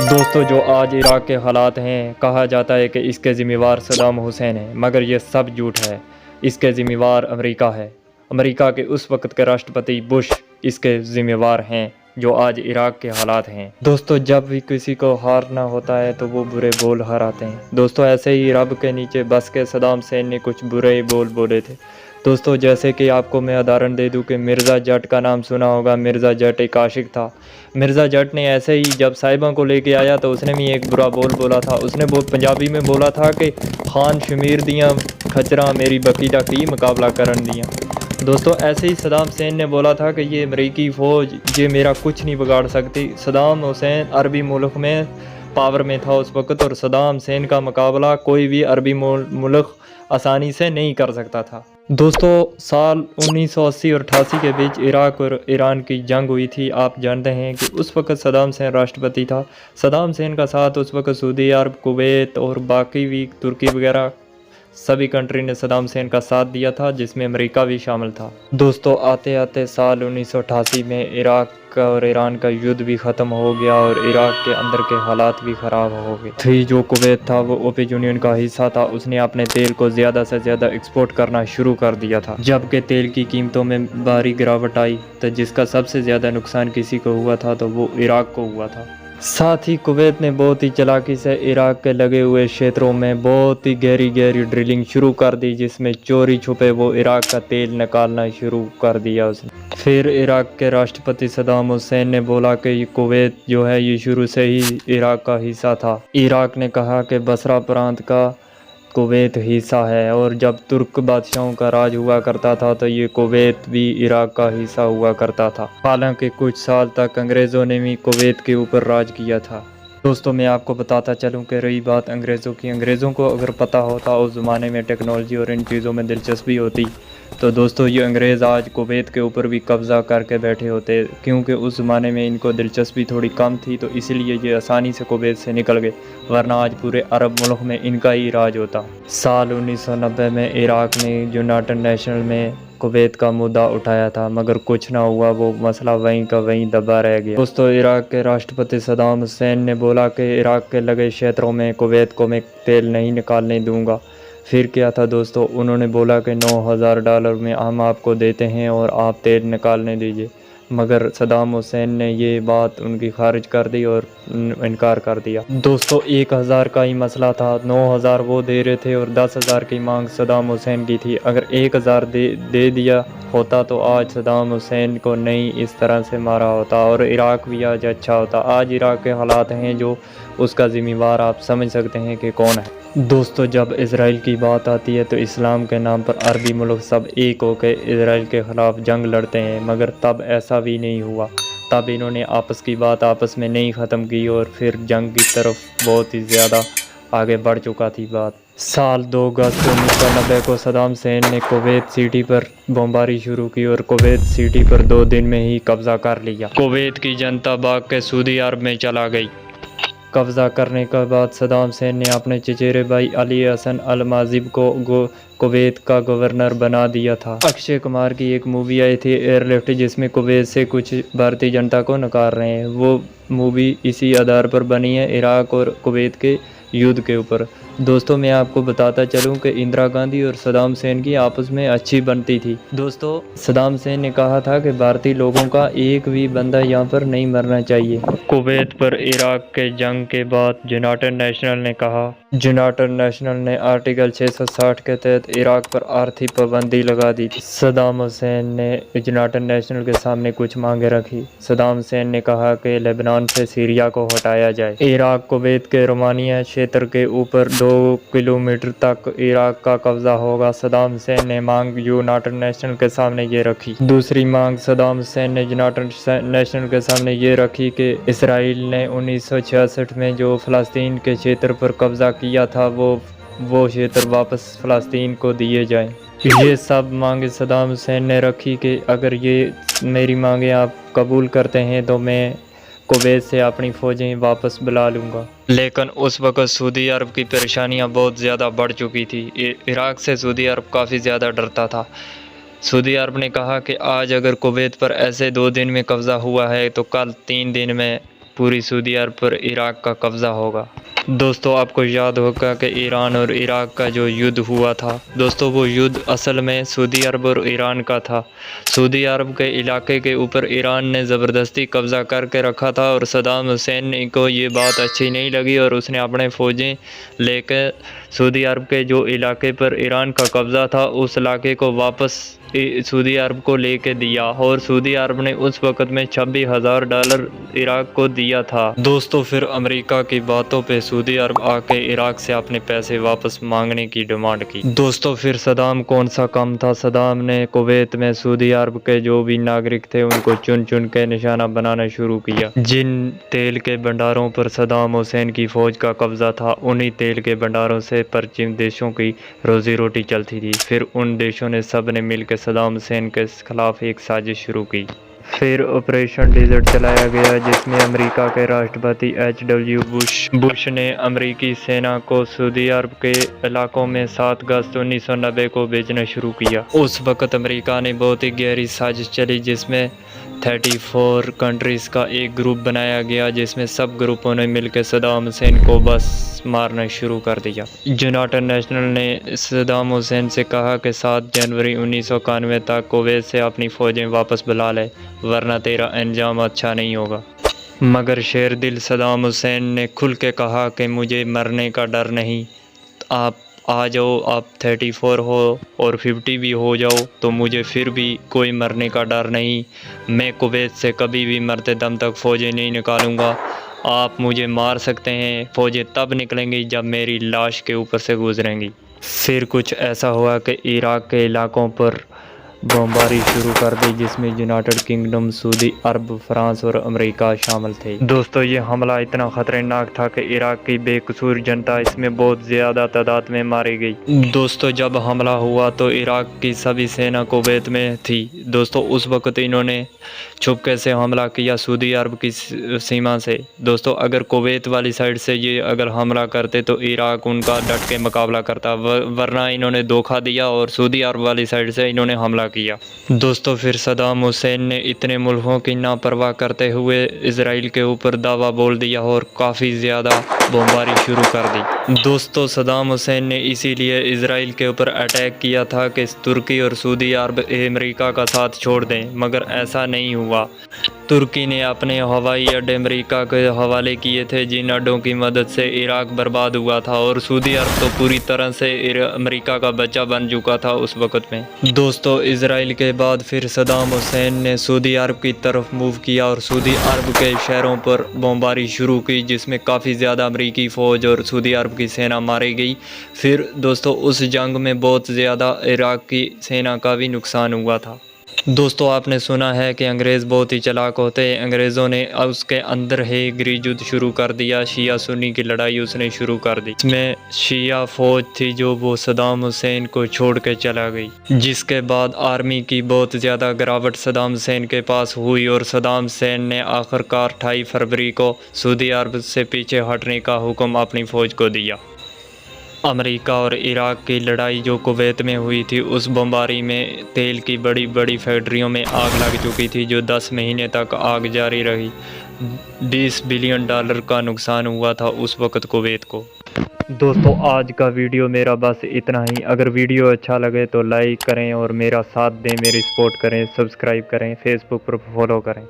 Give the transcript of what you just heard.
دوستو جو آج عراق کے حالات ہیں، کہا جاتا ہے کہ اس کے ذمہ دار صدام حسین ہیں، مگر یہ سب جھوٹ ہے۔ اس کے ذمہ دار امریکہ ہے۔ امریکہ کے اس وقت کے راشٹرپتی بش اس کے ذمہ دار ہیں جو آج عراق کے حالات ہیں۔ دوستو جب بھی کسی کو ہارنا ہوتا ہے تو وہ برے بول ہراتے ہیں۔ دوستو ایسے ہی رب کے نیچے بس کے صدام حسین نے کچھ برے بول بولے تھے۔ دوستو جیسے کہ آپ کو میں ادھارن دے دوں کہ مرزا جٹ کا نام سنا ہوگا۔ مرزا جٹ ایک عاشق تھا۔ مرزا جٹ نے ایسے ہی جب صاحبہ کو لے کے آیا تو اس نے بھی ایک برا بول بولا تھا۔ اس نے پنجابی میں بولا تھا کہ خان شمیر دیاں کھچراں میری بکی دا کی مقابلہ کرن دیاں۔ دوستو ایسے ہی صدام حسین نے بولا تھا کہ یہ امریکی فوج یہ میرا کچھ نہیں بگاڑ سکتی۔ صدام حسین عربی ملک میں پاور میں تھا اس وقت، اور صدام حسین کا مقابلہ کوئی بھی عربی ملک آسانی سے نہیں کر سکتا تھا۔ دوستو سال 1980 اور 88 کے بیچ عراق اور ایران کی جنگ ہوئی تھی۔ آپ جانتے ہیں کہ اس وقت صدام حسین راشٹرپتی تھا۔ صدام حسین کا ساتھ اس وقت سعودی عرب، کویت اور باقی بھی ترکی وغیرہ سبھی کنٹری نے صدام حسین کا ساتھ دیا تھا، جس میں امریکہ بھی شامل تھا۔ دوستو آتے آتے سال 1988 میں عراق اور ایران کا یدھ بھی ختم ہو گیا اور عراق کے اندر کے حالات بھی خراب ہو گئے۔ جو کویت تھا وہ اوپیک یونین کا حصہ تھا، اس نے اپنے تیل کو زیادہ سے زیادہ ایکسپورٹ کرنا شروع کر دیا تھا۔ جبکہ تیل کی قیمتوں میں بھاری گراوٹ آئی تو جس کا سب سے زیادہ نقصان کسی کو ہوا تھا تو وہ عراق کو ہوا تھا۔ ساتھ ہی کویت نے بہت ہی چلاکی سے عراق کے لگے ہوئے شیتروں میں بہت ہی گہری ڈرلنگ شروع کر دی، جس میں چوری چھپے وہ عراق کا تیل نکالنا شروع کر دیا اس نے۔ پھر عراق کے راشٹرپتی صدام حسین نے بولا کہ یہ کویت جو ہے یہ شروع سے ہی عراق کا حصہ تھا۔ عراق نے کہا کہ بصرہ پرانت کا کویت حصہ ہے، اور جب ترک بادشاہوں کا راج ہوا کرتا تھا تو یہ کویت بھی عراق کا حصہ ہوا کرتا تھا۔ حالانکہ کچھ سال تک انگریزوں نے بھی کویت کے اوپر راج کیا تھا۔ دوستو میں آپ کو بتاتا چلوں کہ رہی بات انگریزوں کی، انگریزوں کو اگر پتہ ہوتا اس زمانے میں ٹیکنالوجی اور ان چیزوں میں دلچسپی ہوتی تو دوستو یہ انگریز آج کویت کے اوپر بھی قبضہ کر کے بیٹھے ہوتے، کیونکہ اس زمانے میں ان کو دلچسپی تھوڑی کم تھی تو اس لیے یہ آسانی سے کویت سے نکل گئے، ورنہ آج پورے عرب ملک میں ان کا ہی راج ہوتا۔ سال 1990 میں عراق نے یونائٹڈ نیشنل میں کویت کا مدعا اٹھایا تھا، مگر کچھ نہ ہوا، وہ مسئلہ وہیں کا وہیں دبا رہ گیا۔ دوستو عراق کے راشٹرپتی صدام حسین نے بولا کہ عراق کے لگے شیتروں میں کویت کو میں تیل نہیں نکالنے دوں گا۔ پھر کیا تھا دوستو، انہوں نے بولا کہ $9,000 میں ہم آپ کو دیتے ہیں اور آپ تیل نکالنے دیجئے، مگر صدام حسین نے یہ بات ان کی خارج کر دی اور انکار کر دیا۔ دوستو 1,000 کا ہی مسئلہ تھا، 9,000 وہ دے رہے تھے اور 10,000 کی مانگ صدام حسین کی تھی۔ اگر 1,000 دے دیا ہوتا تو آج صدام حسین کو نہیں اس طرح سے مارا ہوتا اور عراق بھی آج اچھا ہوتا۔ آج عراق کے حالات ہیں جو اس کا ذمہ دار آپ سمجھ سکتے ہیں کہ کون ہے۔ دوستو جب اسرائیل کی بات آتی ہے تو اسلام کے نام پر عربی ملک سب ایک ہو کے اسرائیل کے خلاف جنگ لڑتے ہیں، مگر تب ایسا بھی نہیں ہوا۔ تب انہوں نے آپس کی بات آپس میں نہیں ختم کی اور پھر جنگ کی طرف بہت ہی زیادہ آگے بڑھ چکا تھی بات۔ سال 2 اگست 1990 کو صدام حسین نے کویت سٹی پر بمباری شروع کی اور کویت سٹی پر 2 دن میں ہی قبضہ کر لیا۔ کویت کی جنتا بھاگ کے سعودی عرب میں چلا گئی۔ قبضہ کرنے کے بعد صدام حسین نے اپنے چچیرے بھائی علی حسن المعذب کو کویت کا گورنر بنا دیا تھا۔ اکشے کمار کی ایک مووی آئی تھی ایئر لفٹ، جس میں کویت سے کچھ بھارتی جنتا کو نکال رہے ہیں۔ وہ مووی اسی آدھار پر بنی ہے، عراق اور کویت کے یدھ کے اوپر۔ دوستو میں آپ کو بتاتا چلوں کہ اندرا گاندھی اور صدام حسین کی آپس میں اچھی بنتی تھی۔ دوستو صدام حسین نے کہا تھا کہ بھارتی لوگوں کا ایک بھی بندہ یہاں پر نہیں مرنا چاہیے۔ کویت پر عراق کے جنگ کے بعد یونائٹڈ نیشنل نے کہا، یونائٹڈ نیشنل نے آرٹیکل 660 کے تحت عراق پر آرتھی پابندی لگا دی تھی۔ صدام حسین نے یونائٹڈ نیشنل کے سامنے کچھ مانگیں رکھی۔ صدام حسین نے کہا کہ لبنان سے سیریا کو ہٹایا جائے۔ عراق کویت کے رومانیہ شیتر کے اوپر 2 کلومیٹر تک عراق کا قبضہ ہوگا۔ صدام حسین نے مانگ یونائٹڈ نیشنل کے سامنے یہ رکھی۔ دوسری مانگ صدام حسین نے یونائٹڈ نیشنل کے سامنے یہ رکھی کہ اسرائیل نے 1966 میں جو فلسطین کے شیتر پر قبضہ کیا تھا وہ شیتر واپس فلسطین کو دیے جائیں۔ یہ سب مانگیں صدام حسین نے رکھی کہ اگر یہ میری مانگیں آپ قبول کرتے ہیں تو میں کویت سے اپنی فوجیں واپس بلا لوں گا۔ لیکن اس وقت سعودی عرب کی پریشانیاں بہت زیادہ بڑھ چکی تھی۔ عراق سے سعودی عرب کافی زیادہ ڈرتا تھا۔ سعودی عرب نے کہا کہ آج اگر کویت پر ایسے 2 دن میں قبضہ ہوا ہے تو کل 3 دن میں پوری سعودی عرب پر عراق کا قبضہ ہوگا۔ دوستو آپ کو یاد ہوگا کہ ایران اور عراق کا جو یدھ ہوا تھا دوستو، وہ یدھ اصل میں سعودی عرب اور ایران کا تھا۔ سعودی عرب کے علاقے کے اوپر ایران نے زبردستی قبضہ کر کے رکھا تھا اور صدام حسین کو یہ بات اچھی نہیں لگی اور اس نے اپنے فوجیں لے کے سعودی عرب کے جو علاقے پر ایران کا قبضہ تھا اس علاقے کو واپس سعودی عرب کو لے کے دیا، اور سعودی عرب نے اس وقت میں $26,000 عراق کو دیا تھا۔ دوستو پھر امریکہ کی باتوں پہ سعودی عرب آ کے عراق سے اپنے پیسے واپس مانگنے کی ڈیمانڈ کی۔ دوستو پھر صدام کون سا کم تھا، صدام نے کویت میں سعودی عرب کے جو بھی ناگرک تھے ان کو چن چن کے نشانہ بنانا شروع کیا۔ جن تیل کے بھنڈاروں پر صدام حسین کی فوج کا قبضہ تھا انہی تیل کے بھنڈاروں سے پرچم دیشوں کی روزی روٹی چلتی تھی۔ پھر ان دیشوں نے سب نے مل کے صدام حسین کے خلاف ایک سازش شروع کی۔ پھر آپریشن ڈیزرٹ چلایا گیا جس میں امریکہ کے راشٹرپتی بش نے امریکی سینا کو سعودی عرب کے علاقوں میں 7 اگست 1990 کو بھیجنا شروع کیا۔ اس وقت امریکہ نے بہت ہی گہری سازش چلی جس میں 34 کنٹریز کا ایک گروپ بنایا گیا جس میں سب گروپوں نے مل کے صدام حسین کو بس مارنا شروع کر دیا۔ یونائیٹڈ نیشنل نے صدام حسین سے کہا کہ 7 جنوری 1991 تک کویت سے اپنی فوجیں واپس بلا لے ورنہ تیرا انجام اچھا نہیں ہوگا۔ مگر شیر دل صدام حسین نے کھل کے کہا کہ مجھے مرنے کا ڈر نہیں، آپ آ جاؤ، آپ 34 ہو اور 50 بھی ہو جاؤ تو مجھے پھر بھی کوئی مرنے کا ڈر نہیں، میں کویت سے کبھی بھی مرتے دم تک فوجیں نہیں نکالوں گا، آپ مجھے مار سکتے ہیں، فوجیں تب نکلیں گی جب میری لاش کے اوپر سے گزریں گی۔ پھر کچھ ایسا ہوا کہ عراق کے علاقوں پر بمباری شروع کر دی جس میں یونائیٹڈ کنگڈم، سعودی عرب، فرانس اور امریکہ شامل تھے۔ دوستو یہ حملہ اتنا خطرناک تھا کہ عراق کی بے قصور جنتا اس میں بہت زیادہ تعداد میں ماری گئی۔ دوستو جب حملہ ہوا تو عراق کی سبھی سینا کویت میں تھی۔ دوستو اس وقت انہوں نے چھپکے سے حملہ کیا سعودی عرب کی سیما سے۔ دوستو اگر کویت والی سائڈ سے یہ اگر حملہ کرتے تو عراق ان کا ڈٹ کے مقابلہ کرتا، ورنہ انہوں نے دھوکہ دیا اور سعودی عرب والی سائڈ سے انہوں نے حملہ کیا۔ دوستو پھر صدام حسین نے اتنے ملکوں کی ناپرواہ کرتے ہوئے اسرائیل کے اوپر دعویٰ بول دیا اور کافی زیادہ بمباری شروع کر دی۔ دوستو صدام حسین نے اسی لیے اسرائیل کے اوپر اٹیک کیا تھا کہ ترکی اور سعودی عرب امریکہ کا ساتھ چھوڑ دیں، مگر ایسا نہیں ہوا۔ ترکی نے اپنے ہوائی اڈے امریکہ کے حوالے کیے تھے جن اڈوں کی مدد سے عراق برباد ہوا تھا، اور سعودی عرب تو پوری طرح سے امریکہ کا بچہ بن چکا تھا اس وقت میں۔ دوستو اسرائیل کے بعد پھر صدام حسین نے سعودی عرب کی طرف موو کیا اور سعودی عرب کے شہروں پر بمباری شروع کی جس میں کافی زیادہ امریکی فوج اور سعودی عرب کی سینا ماری گئی۔ پھر دوستو اس جنگ میں بہت زیادہ عراق کی سینا کا بھی نقصان ہوا تھا۔ دوستو آپ نے سنا ہے کہ انگریز بہت ہی چلاک ہوتے ہیں، انگریزوں نے اس کے اندر ہی گری جدھ شروع کر دیا، شیعہ سنی کی لڑائی اس نے شروع کر دی۔ اس میں شیعہ فوج تھی جو وہ صدام حسین کو چھوڑ کے چلا گئی، جس کے بعد آرمی کی بہت زیادہ گراوٹ صدام حسین کے پاس ہوئی اور صدام حسین نے آخر کار 28 فروری کو سعودی عرب سے پیچھے ہٹنے کا حکم اپنی فوج کو دیا۔ امریکہ اور عراق کی لڑائی جو کویت میں ہوئی تھی اس بمباری میں تیل کی بڑی بڑی فیکٹریوں میں آگ لگ چکی تھی جو 10 مہینے تک آگ جاری رہی۔ $20 بلین کا نقصان ہوا تھا اس وقت کویت کو۔ دوستو آج کا ویڈیو میرا بس اتنا ہی، اگر ویڈیو اچھا لگے تو لائک کریں اور میرا ساتھ دیں، میری سپورٹ کریں، سبسکرائب کریں، فیس بک پر فالو کریں۔